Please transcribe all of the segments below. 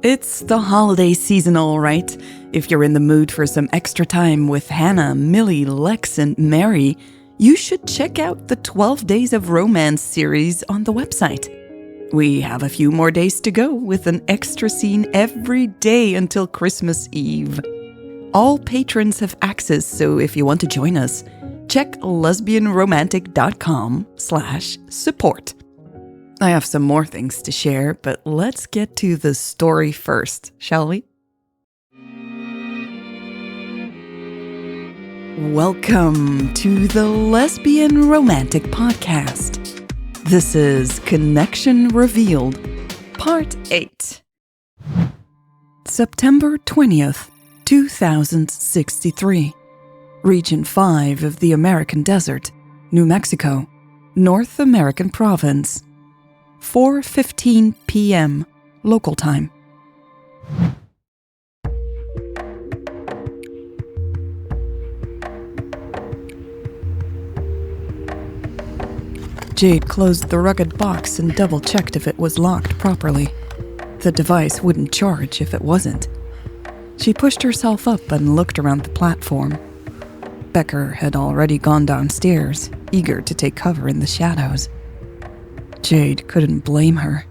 It's the holiday season, all right. If you're in the mood for some extra time with Hannah, Millie, Lex, and Mary, you should check out the 12 Days of Romance series on the website. We have a few more days to go with an extra scene every day until Christmas Eve. All patrons have access, so if you want to join us, check lesbianromantic.com/support. I have some more things to share, but let's get to the story first, shall we? Welcome to the Lesbian Romantic Podcast. This is Connection Revealed, Part 8. September 20th, 2063. Region 5 of the American Desert, New Mexico, North American Province. 4:15 p.m. local time. Jade closed the rugged box and double-checked if it was locked properly. The device wouldn't charge if it wasn't. She pushed herself up and looked around the platform. Becker had already gone downstairs, eager to take cover in the shadows. Jade couldn't blame her.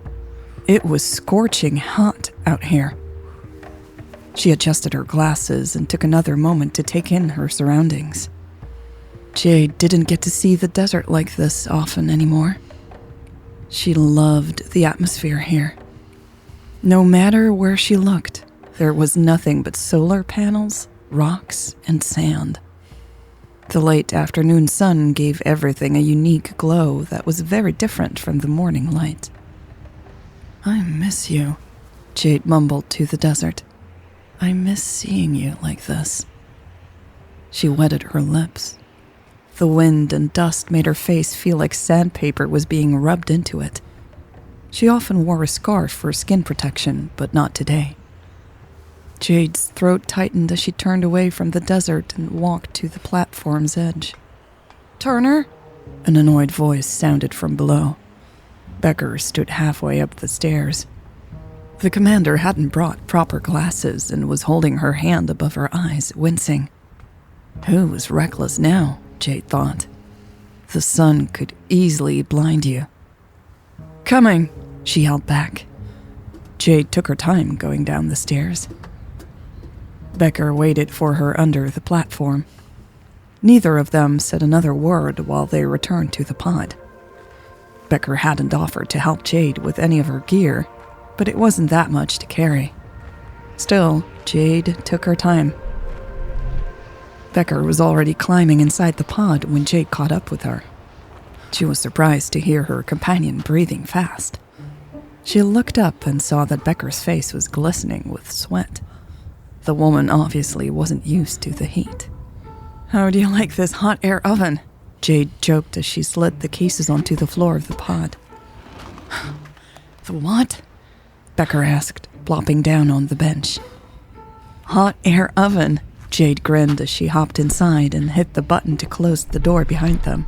It was scorching hot out here. She adjusted her glasses and took another moment to take in her surroundings. Jade didn't get to see the desert like this often anymore. She loved the atmosphere here. No matter where she looked, there was nothing but solar panels, rocks, and sand. The late afternoon sun gave everything a unique glow that was very different from the morning light. "I miss you," Jade mumbled to the desert. "I miss seeing you like this." She wetted her lips. The wind and dust made her face feel like sandpaper was being rubbed into it. She often wore a scarf for skin protection, but not today. Jade's throat tightened as she turned away from the desert and walked to the platform's edge. "Turner?" An annoyed voice sounded from below. Becker stood halfway up the stairs. The commander hadn't brought proper glasses and was holding her hand above her eyes, wincing. Who was reckless now, Jade thought. The sun could easily blind you. "Coming," she held back. Jade took her time going down the stairs. Becker waited for her under the platform. Neither of them said another word while they returned to the pod. Becker hadn't offered to help Jade with any of her gear, but it wasn't that much to carry. Still, Jade took her time. Becker was already climbing inside the pod when Jade caught up with her. She was surprised to hear her companion breathing fast. She looked up and saw that Becker's face was glistening with sweat. The woman obviously wasn't used to the heat. "How do you like this hot air oven?" Jade joked as she slid the cases onto the floor of the pod. "The what?" Becker asked, plopping down on the bench. "Hot air oven," Jade grinned as she hopped inside and hit the button to close the door behind them.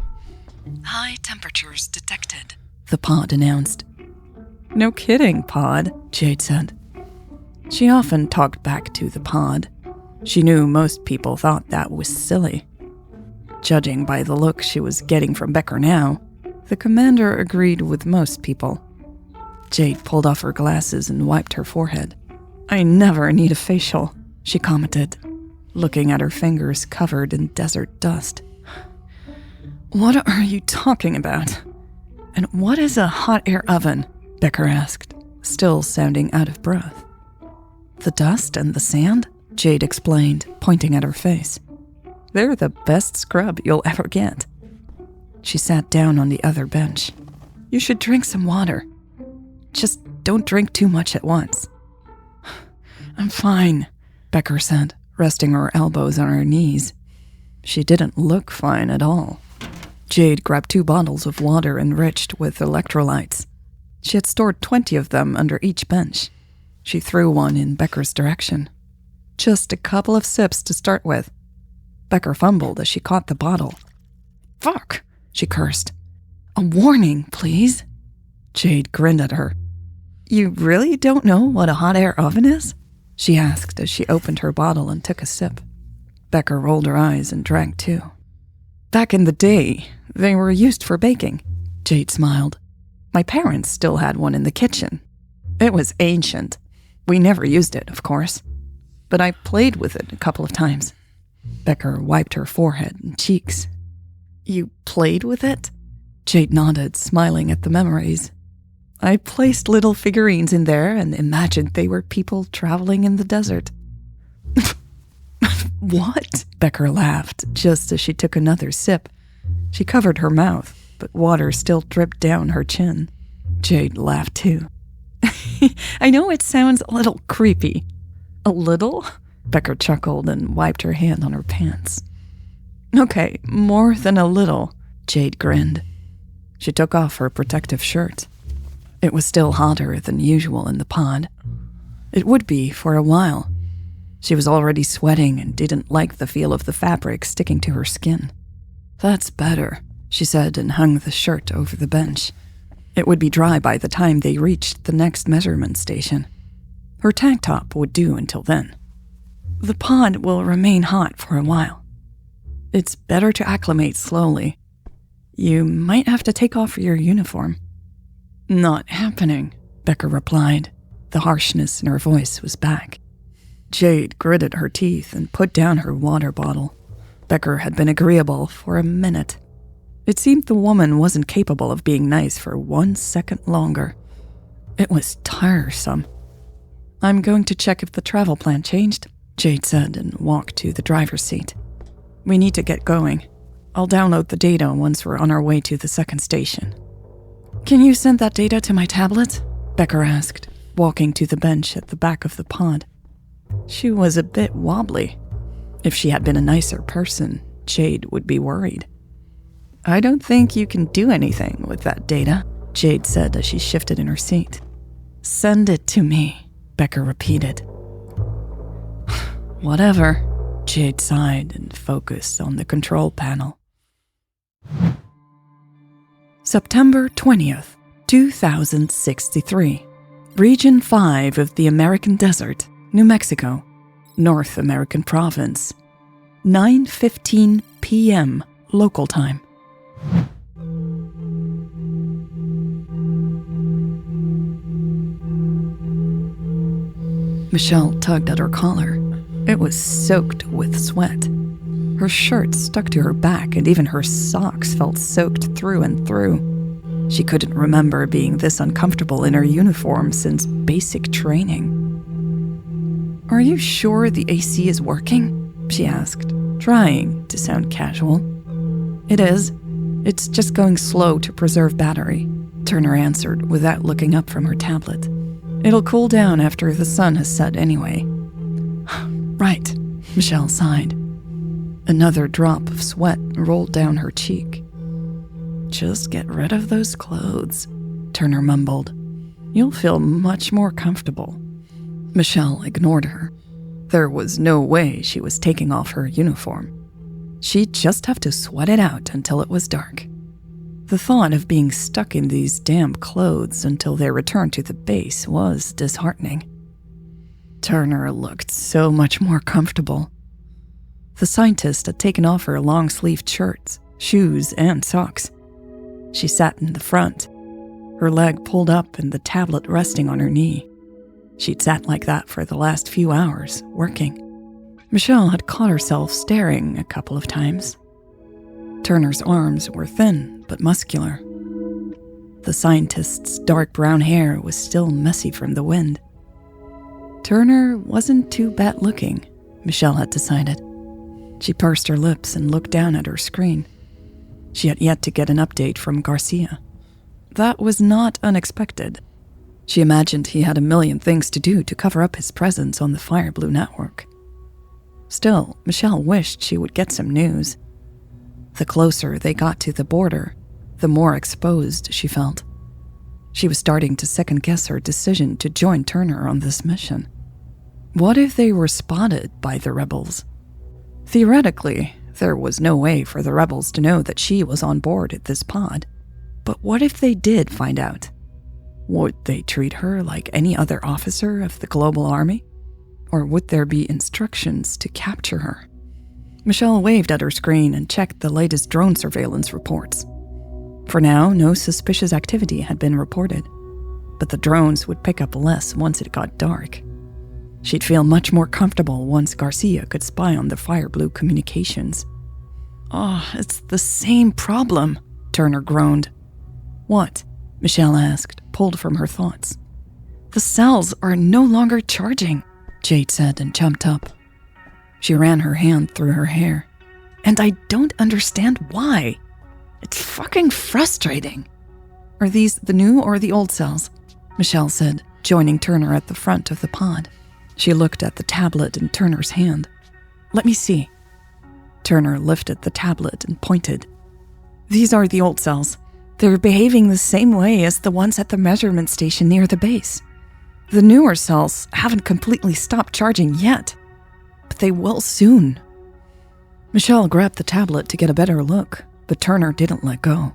"High temperatures detected," the pod announced. "No kidding, pod," Jade said. She often talked back to the pod. She knew most people thought that was silly. Judging by the look she was getting from Becker now, the commander agreed with most people. Jade pulled off her glasses and wiped her forehead. "I never need a facial," she commented, looking at her fingers covered in desert dust. "What are you talking about? And what is a hot air oven?" Becker asked, still sounding out of breath. "The dust and the sand," Jade explained, pointing at her face. "They're the best scrub you'll ever get." She sat down on the other bench. "You should drink some water. Just don't drink too much at once." "I'm fine," Becker said, resting her elbows on her knees. She didn't look fine at all. Jade grabbed 2 bottles of water enriched with electrolytes. She had stored 20 of them under each bench. She threw one in Becker's direction. "Just a couple of sips to start with." Becker fumbled as she caught the bottle. "Fuck," she cursed. "A warning, please." Jade grinned at her. You really don't know what a hot air oven is? She asked as she opened her bottle and took a sip. Becker rolled her eyes and drank too. Back in the day, they were used for baking, Jade smiled. My parents still had one in the kitchen. It was ancient. We never used it, of course. But I played with it a couple of times. Becker wiped her forehead and cheeks. You played with it? Jade nodded, smiling at the memories. I placed little figurines in there and imagined they were people traveling in the desert. What? Becker laughed just as she took another sip. She covered her mouth, but water still dripped down her chin. Jade laughed too. I know it sounds a little creepy. A little? Becker chuckled and wiped her hand on her pants. Okay, more than a little, Jade grinned. She took off her protective shirt. It was still hotter than usual in the pod. It would be for a while. She was already sweating and didn't like the feel of the fabric sticking to her skin. That's better, she said and hung the shirt over the bench. It would be dry by the time they reached the next measurement station. Her tank top would do until then. The pod will remain hot for a while. It's better to acclimate slowly. You might have to take off your uniform. Not happening, Becker replied. The harshness in her voice was back. Jade gritted her teeth and put down her water bottle. Becker had been agreeable for a minute. It seemed the woman wasn't capable of being nice for 1 second longer. It was tiresome. I'm going to check if the travel plan changed, Jade said and walked to the driver's seat. We need to get going. I'll download the data once we're on our way to the second station. Can you send that data to my tablet? Becker asked, walking to the bench at the back of the pod. She was a bit wobbly. If she had been a nicer person, Jade would be worried. I don't think you can do anything with that data, Jade said as she shifted in her seat. Send it to me, Becker repeated. Whatever, Jade sighed and focused on the control panel. September 20th, 2063. Region 5 of the American Desert, New Mexico, North American Province. 9:15 p.m. local time. Michelle tugged at her collar. It was soaked with sweat. Her shirt stuck to her back and even her socks felt soaked through and through. She couldn't remember being this uncomfortable in her uniform since basic training. Are you sure the AC is working? She asked, trying to sound casual. It is. It's just going slow to preserve battery, Turner answered without looking up from her tablet. It'll cool down after the sun has set anyway. Right, Michelle sighed. Another drop of sweat rolled down her cheek. Just get rid of those clothes, Turner mumbled. You'll feel much more comfortable. Michelle ignored her. There was no way she was taking off her uniform. She'd just have to sweat it out until it was dark. The thought of being stuck in these damp clothes until they returned to the base was disheartening. Turner looked so much more comfortable. The scientist had taken off her long-sleeved shirts, shoes, and socks. She sat in the front, her leg pulled up and the tablet resting on her knee. She'd sat like that for the last few hours, working. Michelle had caught herself staring a couple of times. Turner's arms were thin but muscular. The scientist's dark brown hair was still messy from the wind. Turner wasn't too bad looking, Michelle had decided. She pursed her lips and looked down at her screen. She had yet to get an update from Garcia. That was not unexpected. She imagined he had a million things to do to cover up his presence on the Fireblue network. Still, Michelle wished she would get some news. The closer they got to the border, the more exposed she felt. She was starting to second-guess her decision to join Turner on this mission. What if they were spotted by the rebels? Theoretically, there was no way for the rebels to know that she was on board at this pod. But what if they did find out? Would they treat her like any other officer of the global army? Or would there be instructions to capture her? Michelle waved at her screen and checked the latest drone surveillance reports. For now, no suspicious activity had been reported, but the drones would pick up less once it got dark. She'd feel much more comfortable once Garcia could spy on the Fireblue communications. "Oh, it's the same problem," Turner groaned. "What?" Michelle asked, pulled from her thoughts. "The cells are no longer charging," Jade said and jumped up. She ran her hand through her hair. "And I don't understand why. It's fucking frustrating." "Are these the new or the old cells?" Michelle said, joining Turner at the front of the pod. She looked at the tablet in Turner's hand. "Let me see." Turner lifted the tablet and pointed. "These are the old cells. They're behaving the same way as the ones at the measurement station near the base. The newer cells haven't completely stopped charging yet, but they will soon." Michelle grabbed the tablet to get a better look, but Turner didn't let go.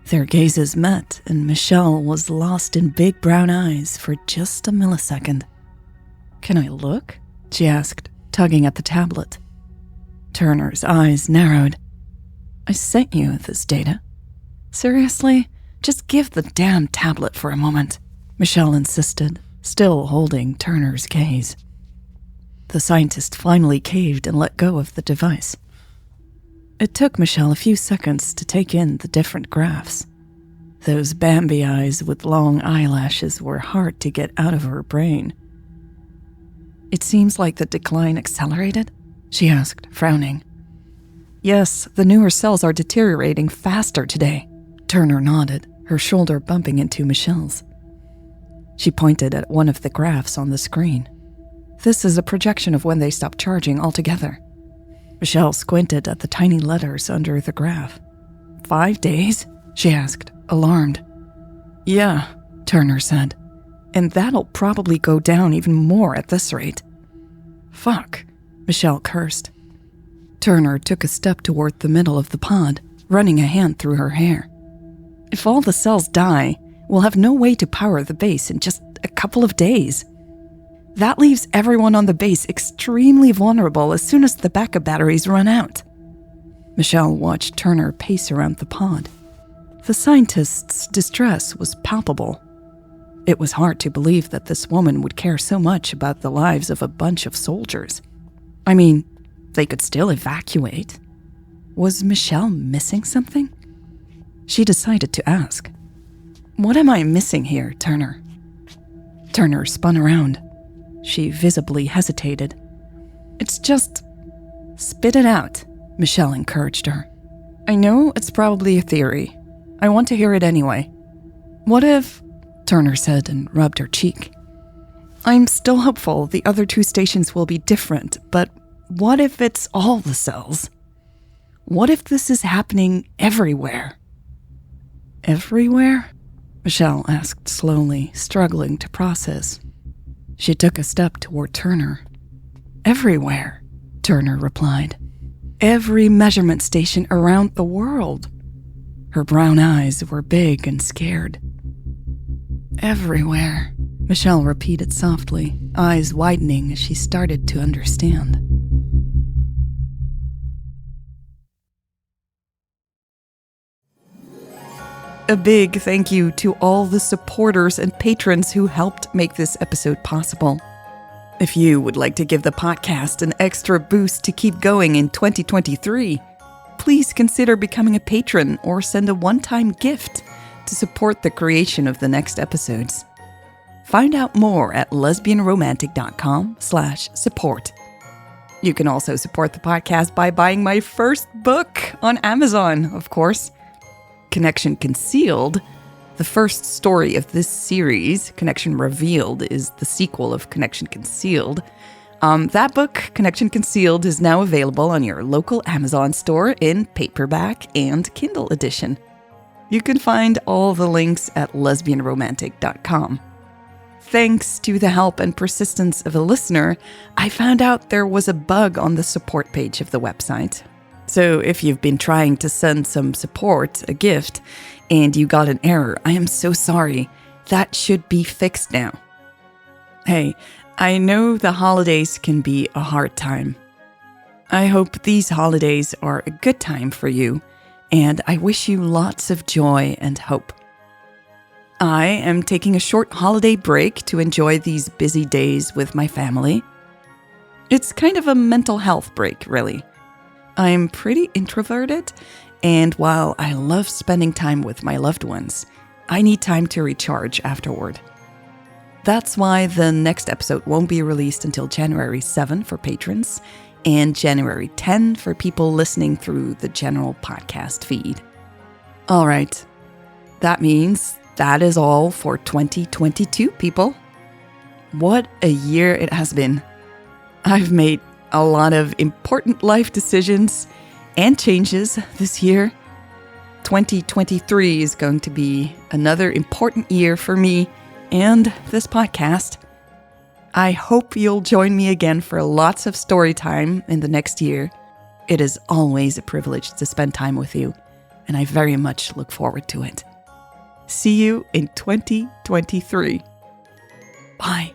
Their gazes met, and Michelle was lost in big brown eyes for just a millisecond. "Can I look?" she asked, tugging at the tablet. Turner's eyes narrowed. "I sent you this data. Seriously? Just give the damn tablet for a moment," Michelle insisted, still holding Turner's gaze. The scientist finally caved and let go of the device. It took Michelle a few seconds to take in the different graphs. Those Bambi eyes with long eyelashes were hard to get out of her brain. "It seems like the decline accelerated?" she asked, frowning. "Yes, the newer cells are deteriorating faster today." Turner nodded, her shoulder bumping into Michelle's. She pointed at one of the graphs on the screen. "This is a projection of when they stop charging altogether." Michelle squinted at the tiny letters under the graph. 5 days? She asked, alarmed. "Yeah," Turner said. "And that'll probably go down even more at this rate." "Fuck," Michelle cursed. Turner took a step toward the middle of the pod, running a hand through her hair. "If all the cells die, we'll have no way to power the base in just a couple of days. That leaves everyone on the base extremely vulnerable as soon as the backup batteries run out." Michelle watched Turner pace around the pod. The scientist's distress was palpable. It was hard to believe that this woman would care so much about the lives of a bunch of soldiers. I mean, they could still evacuate. Was Michelle missing something? She decided to ask. "What am I missing here, Turner?" Turner spun around. She visibly hesitated. "It's just..." "Spit it out," Michelle encouraged her. "I know it's probably a theory. I want to hear it anyway." "What if..." Turner said and rubbed her cheek. "I'm still hopeful the other 2 stations will be different, but what if it's all the cells? What if this is happening everywhere?" "Everywhere?" Michelle asked slowly, struggling to process. She took a step toward Turner. "Everywhere," Turner replied. "Every measurement station around the world." Her brown eyes were big and scared. "Everywhere," Michelle repeated softly, eyes widening as she started to understand. A big thank you to all the supporters and patrons who helped make this episode possible. If you would like to give the podcast an extra boost to keep going in 2023, please consider becoming a patron or send a one-time gift to support the creation of the next episodes. Find out more at lesbianromantic.com/support. You can also support the podcast by buying my first book on Amazon, of course. Connection Concealed, the first story of this series. Connection Revealed is the sequel of Connection Concealed. That book, Connection Concealed, is now available on your local Amazon store in paperback and Kindle edition. You can find all the links at lesbianromantic.com. Thanks to the help and persistence of a listener, I found out there was a bug on the support page of the website. So if you've been trying to send some support, a gift, and you got an error, I am so sorry. That should be fixed now. Hey, I know the holidays can be a hard time. I hope these holidays are a good time for you, and I wish you lots of joy and hope. I am taking a short holiday break to enjoy these busy days with my family. It's kind of a mental health break, really. I'm pretty introverted, and while I love spending time with my loved ones, I need time to recharge afterward. That's why the next episode won't be released until January 7 for patrons and January 10 for people listening through the general podcast feed. All right, that means that is all for 2022, people. What a year it has been. I've made a lot of important life decisions and changes this year. 2023 is going to be another important year for me and this podcast. I hope you'll join me again for lots of story time in the next year. It is always a privilege to spend time with you, and I very much look forward to it. See you in 2023. Bye.